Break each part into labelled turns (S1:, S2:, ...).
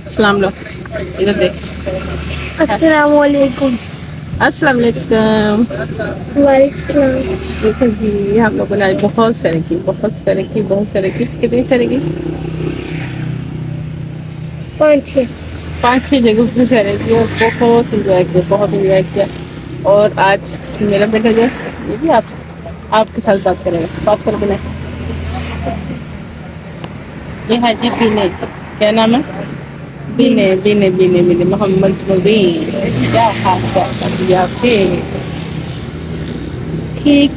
S1: السلام علیکم، ادھر دیکھ۔
S2: السلام علیکم۔
S1: السلام علیکم۔
S2: وعلیکم السلام۔
S1: دیکھیں جی، ہم لوگوں نے آج بہت سارے کی کتنی سارے کی 5-6 جگہوں پہ سارے کی اور بہت انجوائے کیا اور آج میرا بیٹا جو یہ بھی آپ کے ساتھ بات کرے گا، بات کر کے نہیں۔ یہ ہے جی بینے، کیا نام ہے؟ بینے محمد مبین، کیا حال چال آپ کے؟
S2: ٹھیک۔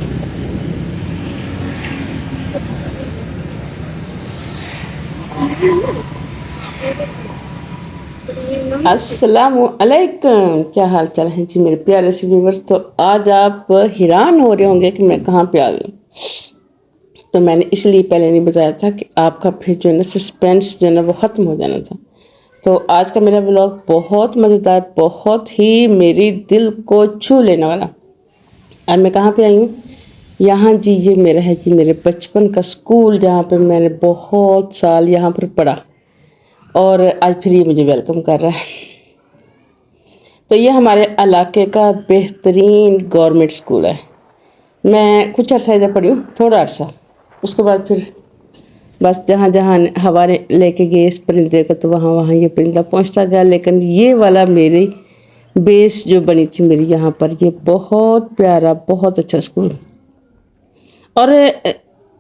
S1: السلام علیکم، کیا حال چال ہے جی میرے پیارے سے ویورز؟ تو آج آپ حیران ہو رہے ہوں گے کہ میں کہاں پہ آ گئی، تو میں نے اس لیے پہلے نہیں بتایا تھا کہ آپ کا پھر جو ہے نا سسپینس جو ہے نا وہ ختم ہو جانا تھا۔ تو آج کا میرا ولاگ بہت مزیدار، بہت ہی میری دل کو چھو لینے والا۔ اب میں کہاں پہ آئی ہوں؟ یہاں جی، یہ میرا ہے جی میرے بچپن کا اسکول، جہاں پہ میں نے بہت سال یہاں پر پڑھا اور آج پھر یہ مجھے ویلکم کر رہا ہے۔ تو یہ ہمارے علاقے کا بہترین گورنمنٹ اسکول ہے۔ میں کچھ عرصہ ادھر پڑھی ہوں، تھوڑا عرصہ، اس کے بعد پھر بس جہاں جہاں ہوا لے کے گئے اس پرندے کو تو وہاں یہ پرندہ پہنچتا گیا، لیکن یہ والا میری بیس جو بنی تھی میری یہاں پر، یہ بہت پیارا، بہت اچھا اسکول۔ اور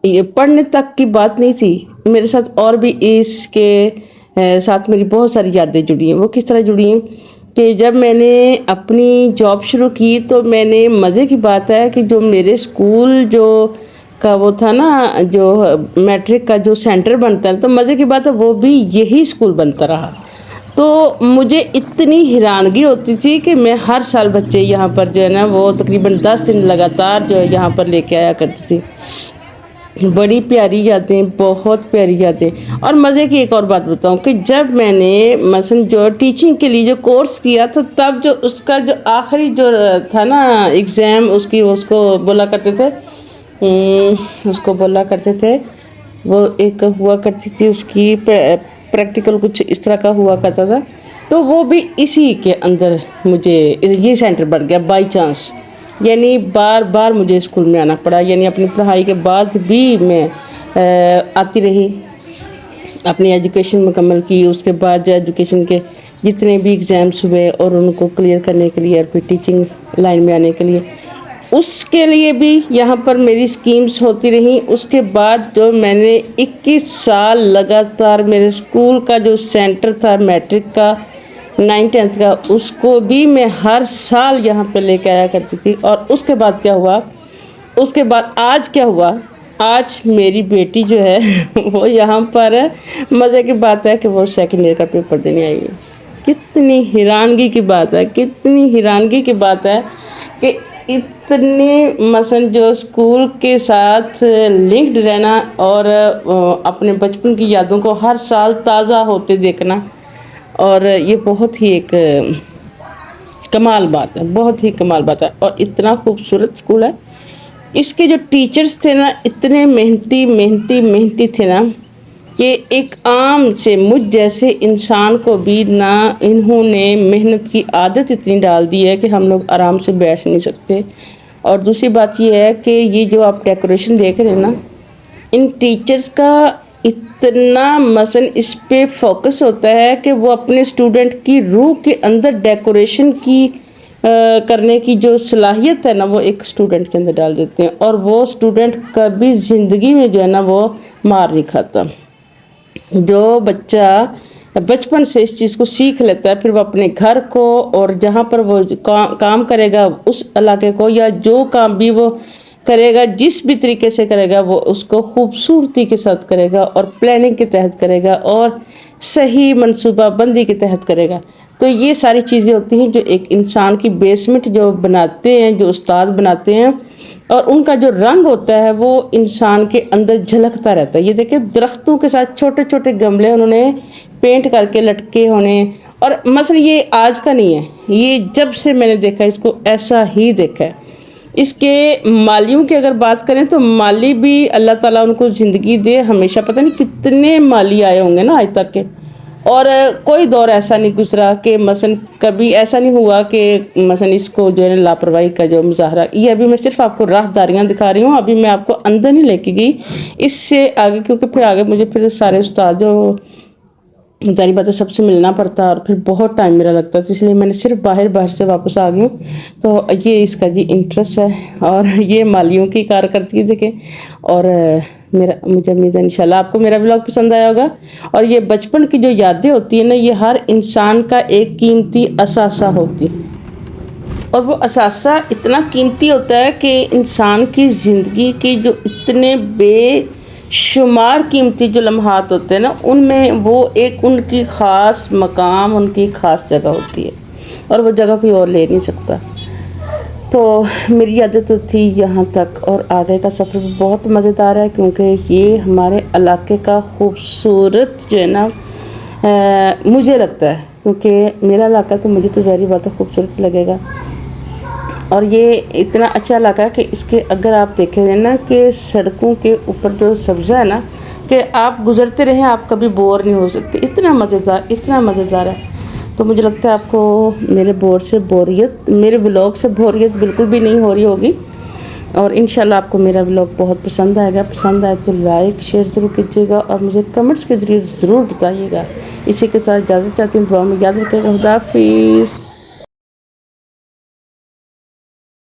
S1: یہ پڑھنے تک کی بات نہیں تھی، میرے ساتھ اور بھی اس کے ساتھ میری بہت ساری یادیں جڑی ہیں۔ وہ کس طرح جڑی ہیں کہ جب میں نے اپنی جاب شروع کی تو میں نے، مزے کی بات ہے کہ جو میرے اسکول کا وہ تھا نا، جو میٹرک کا جو سینٹر بنتا ہے، تو مزے کی بات ہے وہ بھی یہی اسکول بنتا رہا۔ تو مجھے اتنی حیرانگی ہوتی تھی کہ میں ہر سال بچے یہاں پر جو ہے نا وہ تقریباً 10 دن لگاتار جو ہے یہاں پر لے کے آیا کرتی تھی۔ بڑی پیاری یادیں، بہت پیاری یادیں۔ اور مزے کی ایک اور بات بتاؤں کہ جب میں نے مثلا جو ٹیچنگ کے لیے جو کورس کیا تھا، تب جو اس کا جو آخری جو تھا نا ایگزام، اس کو بولا کرتے تھے وہ ایک ہوا کرتی تھی اس کی پریکٹیکل، کچھ اس طرح کا ہوا کرتا تھا۔ تو وہ بھی اسی کے اندر مجھے یہ سینٹر بن گیا بائی چانس، یعنی بار بار مجھے اسکول میں آنا پڑا، یعنی اپنی پڑھائی کے بعد بھی میں آتی رہی، اپنی ایجوکیشن مکمل کی۔ اس کے بعد جو ایجوکیشن کے جتنے بھی ایگزامس ہوئے اور ان کو کلیئر کرنے کے لیے اور پھر ٹیچنگ لائن میں آنے کے لیے، اس کے لیے بھی یہاں پر میری سکیمز ہوتی رہیں۔ اس کے بعد جو میں نے 21 سال لگاتار میرے اسکول کا جو سینٹر تھا میٹرک کا 9th-10th کا، اس کو بھی میں ہر سال یہاں پہ لے کے آیا کرتی تھی۔ اور اس کے بعد کیا ہوا؟ اس کے بعد آج کیا ہوا؟ آج میری بیٹی جو ہے وہ یہاں پر ہے۔ مزے کی بات ہے کہ وہ 2nd ایئر کا پیپر دینے آئی ہے۔ کتنی حیرانگی کی بات ہے، کتنی حیرانگی کی بات ہے کہ اتنی مثلا جو اسکول کے ساتھ لنکڈ رہنا اور اپنے بچپن کی یادوں کو ہر سال تازہ ہوتے دیکھنا، اور یہ بہت ہی ایک کمال بات ہے، بہت ہی کمال بات ہے۔ اور اتنا خوبصورت اسکول ہے، اس کے جو ٹیچرز تھے نا اتنے محنتی تھے نا کہ ایک عام سے مجھ جیسے انسان کو بھی نہ انہوں نے محنت کی عادت اتنی ڈال دی ہے کہ ہم لوگ آرام سے بیٹھ نہیں سکتے۔ اور دوسری بات یہ ہے کہ یہ جو آپ ڈیکوریشن دیکھ رہے ہیں نا، ان ٹیچرز کا اتنا مثلا اس پہ فوکس ہوتا ہے کہ وہ اپنے اسٹوڈنٹ کی روح کے اندر ڈیکوریشن کی کرنے کی جو صلاحیت ہے نا، وہ ایک اسٹوڈنٹ کے اندر ڈال دیتے ہیں، اور وہ اسٹوڈنٹ کبھی زندگی میں جو ہے نا وہ مار نہیں کھاتا۔ جو بچہ بچپن سے اس چیز کو سیکھ لیتا ہے، پھر وہ اپنے گھر کو اور جہاں پر وہ کام کرے گا اس علاقے کو، یا جو کام بھی وہ کرے گا جس بھی طریقے سے کرے گا، وہ اس کو خوبصورتی کے ساتھ کرے گا اور پلاننگ کے تحت کرے گا اور صحیح منصوبہ بندی کے تحت کرے گا۔ تو یہ ساری چیزیں ہوتی ہیں جو ایک انسان کی بیسمنٹ جو بناتے ہیں، جو استاد بناتے ہیں، اور ان کا جو رنگ ہوتا ہے وہ انسان کے اندر جھلکتا رہتا ہے۔ یہ دیکھیں درختوں کے ساتھ چھوٹے چھوٹے گملے انہوں نے پینٹ کر کے لٹکے ہونے، اور مثلا یہ آج کا نہیں ہے، یہ جب سے میں نے دیکھا اس کو ایسا ہی دیکھا ہے۔ اس کے مالیوں کی اگر بات کریں تو مالی بھی اللہ تعالیٰ ان کو زندگی دے ہمیشہ، پتہ نہیں کتنے مالی آئے ہوں گے نا آج تک کے، اور کوئی دور ایسا نہیں گزرا کہ مثلا کبھی ایسا نہیں ہوا کہ مثلا اس کو جو ہے لاپرواہی کا جو مظاہرہ، یہ ابھی میں صرف آپ کو راہداریاں دکھا رہی ہوں، ابھی میں آپ کو اندر نہیں لے کے گئی اس سے آگے، کیونکہ پھر آگے مجھے پھر سارے استاد جو ظاہری بات ہے سب سے ملنا پڑتا ہے اور پھر بہت ٹائم میرا لگتا ہے، تو اس لیے میں نے صرف باہر سے واپس آ گئی ہوں۔ تو یہ اس کا جی انٹرسٹ ہے، اور یہ مالیوں کی کارکردگی دیکھیں، اور مجھے امید ہے انشاءاللہ آپ کو میرا ولاگ پسند آیا ہوگا۔ اور یہ بچپن کی جو یادیں ہوتی ہیں نا، یہ ہر انسان کا ایک قیمتی اثاثہ ہوتی ہے، اور وہ اثاثہ اتنا قیمتی ہوتا ہے کہ انسان کی زندگی کی جو اتنے بے شمار قیمتی جو لمحات ہوتے ہیں نا، ان میں وہ ایک ان کی خاص مقام، ان کی خاص جگہ ہوتی ہے، اور وہ جگہ کوئی اور لے نہیں سکتا۔ تو میری عادت تو تھی یہاں تک، اور آگے کا سفر بھی بہت مزیدار ہے، کیونکہ یہ ہمارے علاقے کا خوبصورت جو ہے نا مجھے لگتا ہے، کیونکہ میرا علاقہ تو مجھے تو ظاہری بات ہے خوبصورت لگے گا، اور یہ اتنا اچھا علاقہ ہے کہ اس کے اگر آپ دیکھیں گے نا کہ سڑکوں کے اوپر جو سبزہ ہے نا، کہ آپ گزرتے رہیں آپ کبھی بور نہیں ہو سکتے، اتنا مزیدار ہے۔ تو مجھے لگتا ہے آپ کو میرے میرے ولاگ سے بوریت بالکل بھی نہیں ہو رہی ہوگی، اور انشاءاللہ آپ کو میرا ولاگ بہت پسند آئے گا۔ پسند آئے تو لائک شیئر ضرور کیجیے گا، اور مجھے کمنٹس کے ذریعے ضرور بتائیے گا۔ اسی کے ساتھ اجازت چاہتی ہوں، دعا میں یاد رکھے گا۔ خدا حافظ۔